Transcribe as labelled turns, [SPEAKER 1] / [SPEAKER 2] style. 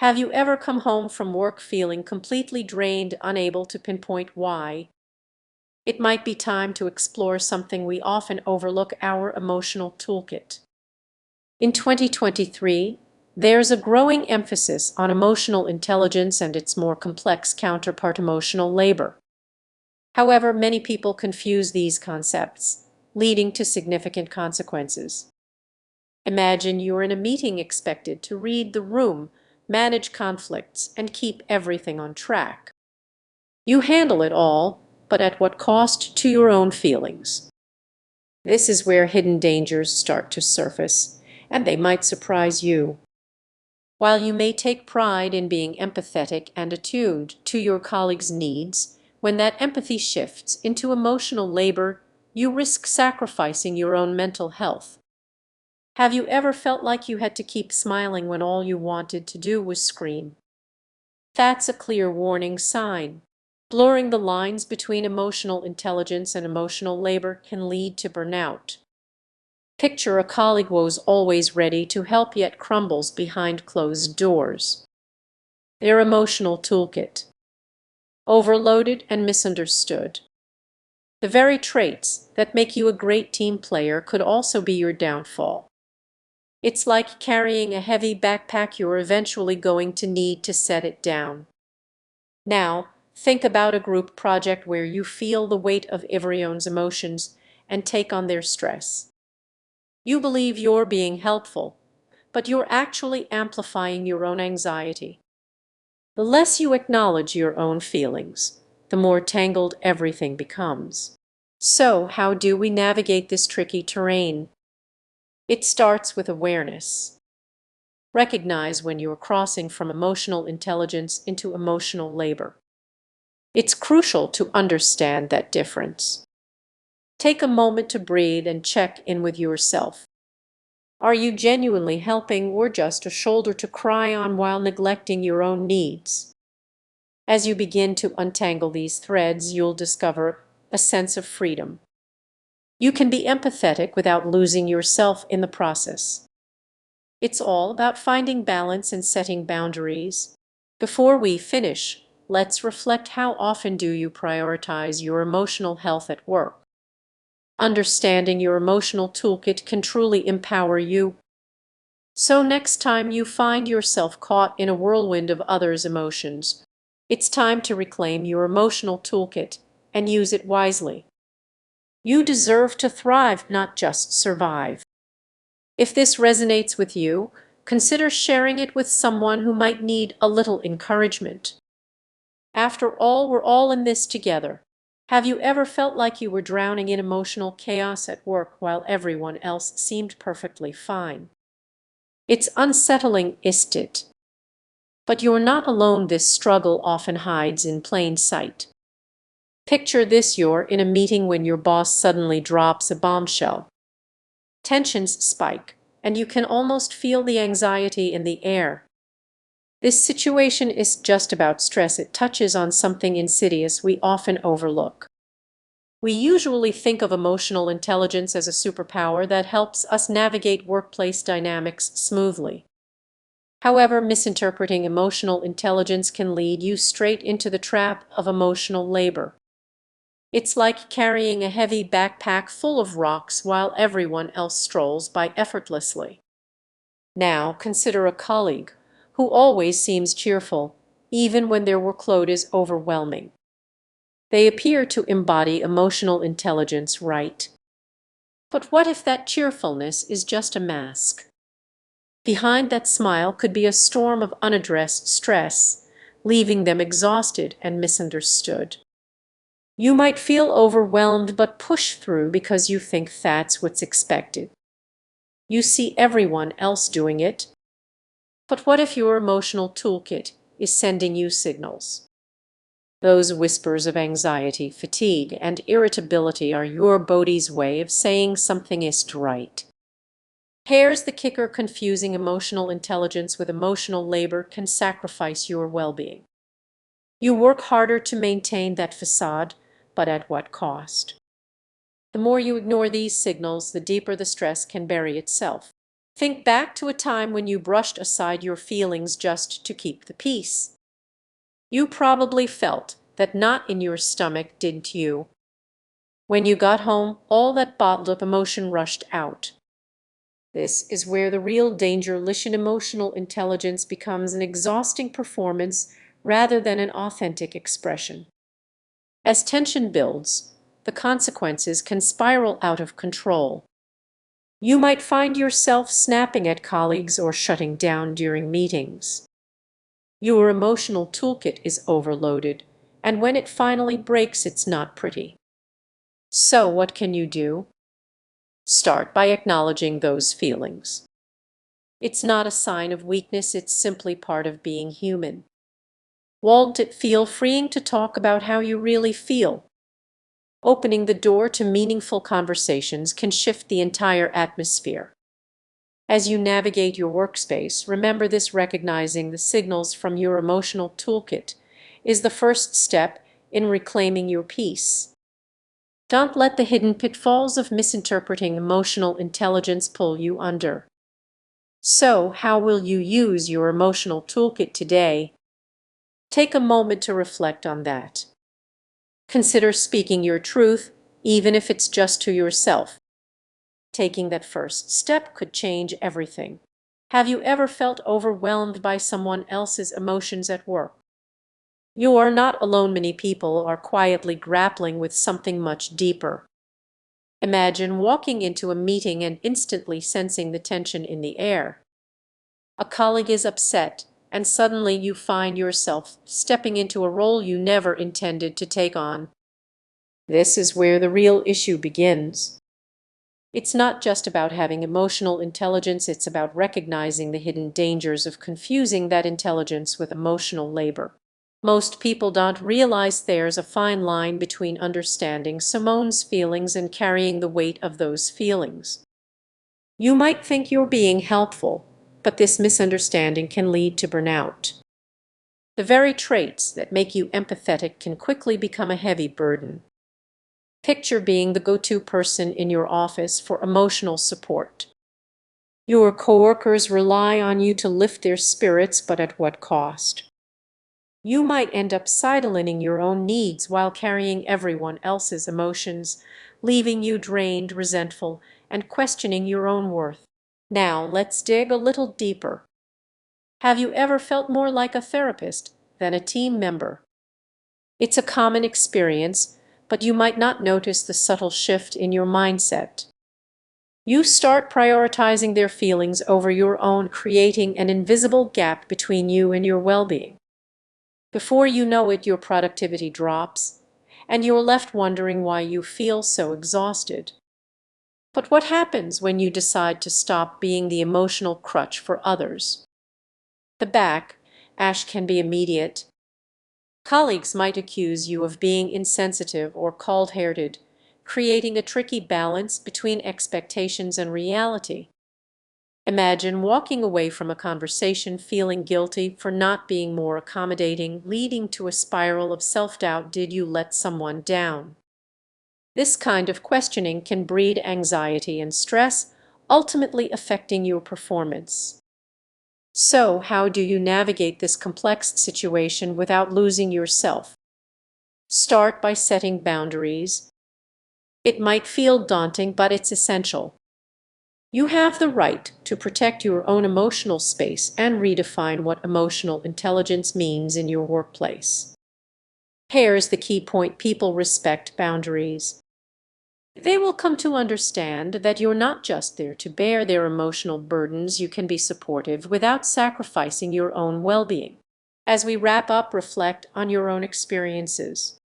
[SPEAKER 1] Have you ever come home from work feeling completely drained, unable to pinpoint why? It might be time to explore something we often overlook: our emotional toolkit. In 2023, there's a growing emphasis on emotional intelligence and its more complex counterpart, emotional labor. However, many people confuse these concepts, leading to significant consequences. Imagine you're in a meeting expected to read the room, manage conflicts, and keep everything on track. You handle it all, but at what cost to your own feelings? This is where hidden dangers start to surface, and they might surprise you. While you may take pride in being empathetic and attuned to your colleagues' needs, when that empathy shifts into emotional labor, you risk sacrificing your own mental health. Have you ever felt like you had to keep smiling when all you wanted to do was scream? That's a clear warning sign. Blurring the lines between emotional intelligence and emotional labor can lead to burnout. Picture a colleague who's always ready to help yet crumbles behind closed doors. Their emotional toolkit: overloaded and misunderstood. The very traits that make you a great team player could also be your downfall. It's like carrying a heavy backpack. You're eventually going to need to set it down. Now, think about a group project where you feel the weight of everyone's emotions and take on their stress. You believe you're being helpful, but you're actually amplifying your own anxiety. The less you acknowledge your own feelings, the more tangled everything becomes. So, how do we navigate this tricky terrain? It starts with awareness. Recognize when you're crossing from emotional intelligence into emotional labor. It's crucial to understand that difference. Take a moment to breathe and check in with yourself. Are you genuinely helping, or just a shoulder to cry on while neglecting your own needs? As you begin to untangle these threads, you'll discover a sense of freedom. You can be empathetic without losing yourself in the process. It's all about finding balance and setting boundaries. Before we finish, let's reflect: how often do you prioritize your emotional health at work? Understanding your emotional toolkit can truly empower you. So next time you find yourself caught in a whirlwind of others' emotions, it's time to reclaim your emotional toolkit and use it wisely. You deserve to thrive, not just survive. If this resonates with you, consider sharing it with someone who might need a little encouragement. After all, we're all in this together. Have you ever felt like you were drowning in emotional chaos at work while everyone else seemed perfectly fine? It's unsettling, isn't it? But you're not alone. This struggle often hides in plain sight. Picture this: you're in a meeting when your boss suddenly drops a bombshell. Tensions spike, and you can almost feel the anxiety in the air. This situation is just about stress. It touches on something insidious we often overlook. We usually think of emotional intelligence as a superpower that helps us navigate workplace dynamics smoothly. However, misinterpreting emotional intelligence can lead you straight into the trap of emotional labor. It's like carrying a heavy backpack full of rocks while everyone else strolls by effortlessly. Now, consider a colleague who always seems cheerful, even when their workload is overwhelming. They appear to embody emotional intelligence, right? But what if that cheerfulness is just a mask? Behind that smile could be a storm of unaddressed stress, leaving them exhausted and misunderstood. You might feel overwhelmed but push through because you think that's what's expected. You see everyone else doing it. But what if your emotional toolkit is sending you signals? Those whispers of anxiety, fatigue, and irritability are your body's way of saying something isn't right. Here's the kicker: confusing emotional intelligence with emotional labor can sacrifice your well-being. You work harder to maintain that facade, but at what cost? The more you ignore these signals, the deeper the stress can bury itself. Think back to a time when you brushed aside your feelings just to keep the peace. You probably felt that knot in your stomach, didn't you? When you got home, all that bottled up emotion rushed out. This is where the real danger lies. Emotional intelligence becomes an exhausting performance rather than an authentic expression. As tension builds, the consequences can spiral out of control. You might find yourself snapping at colleagues or shutting down during meetings. Your emotional toolkit is overloaded, and when it finally breaks, it's not pretty. So, what can you do? Start by acknowledging those feelings. It's not a sign of weakness, it's simply part of being human. Won't it feel freeing to talk about how you really feel? Opening the door to meaningful conversations can shift the entire atmosphere. As you navigate your workspace, remember this: recognizing the signals from your emotional toolkit is the first step in reclaiming your peace. Don't let the hidden pitfalls of misinterpreting emotional intelligence pull you under. So, how will you use your emotional toolkit today? Take a moment to reflect on that. Consider speaking your truth, even if it's just to yourself. Taking that first step could change everything. Have you ever felt overwhelmed by someone else's emotions at work? You are not alone. Many people are quietly grappling with something much deeper. Imagine walking into a meeting and instantly sensing the tension in the air. A colleague is upset, and suddenly you find yourself stepping into a role you never intended to take on. This is where the real issue begins. It's not just about having emotional intelligence, it's about recognizing the hidden dangers of confusing that intelligence with emotional labor. Most people don't realize there's a fine line between understanding someone's feelings and carrying the weight of those feelings. You might think you're being helpful, but this misunderstanding can lead to burnout. The very traits that make you empathetic can quickly become a heavy burden. Picture being the go-to person in your office for emotional support. Your coworkers rely on you to lift their spirits, but at what cost? You might end up sidelining your own needs while carrying everyone else's emotions, leaving you drained, resentful, and questioning your own worth. Now, let's dig a little deeper. Have you ever felt more like a therapist than a team member? It's a common experience, but you might not notice the subtle shift in your mindset. You start prioritizing their feelings over your own, creating an invisible gap between you and your well-being. Before you know it, your productivity drops, and you're left wondering why you feel so exhausted. But what happens when you decide to stop being the emotional crutch for others? The backlash can be immediate. Colleagues might accuse you of being insensitive or cold-hearted, creating a tricky balance between expectations and reality. Imagine walking away from a conversation feeling guilty for not being more accommodating, leading to a spiral of self-doubt. Did you let someone down? This kind of questioning can breed anxiety and stress, ultimately affecting your performance. So, how do you navigate this complex situation without losing yourself? Start by setting boundaries. It might feel daunting, but it's essential. You have the right to protect your own emotional space and redefine what emotional intelligence means in your workplace. Here's the key point: people respect boundaries. They will come to understand that you're not just there to bear their emotional burdens. You can be supportive without sacrificing your own well-being. As we wrap up, reflect on your own experiences.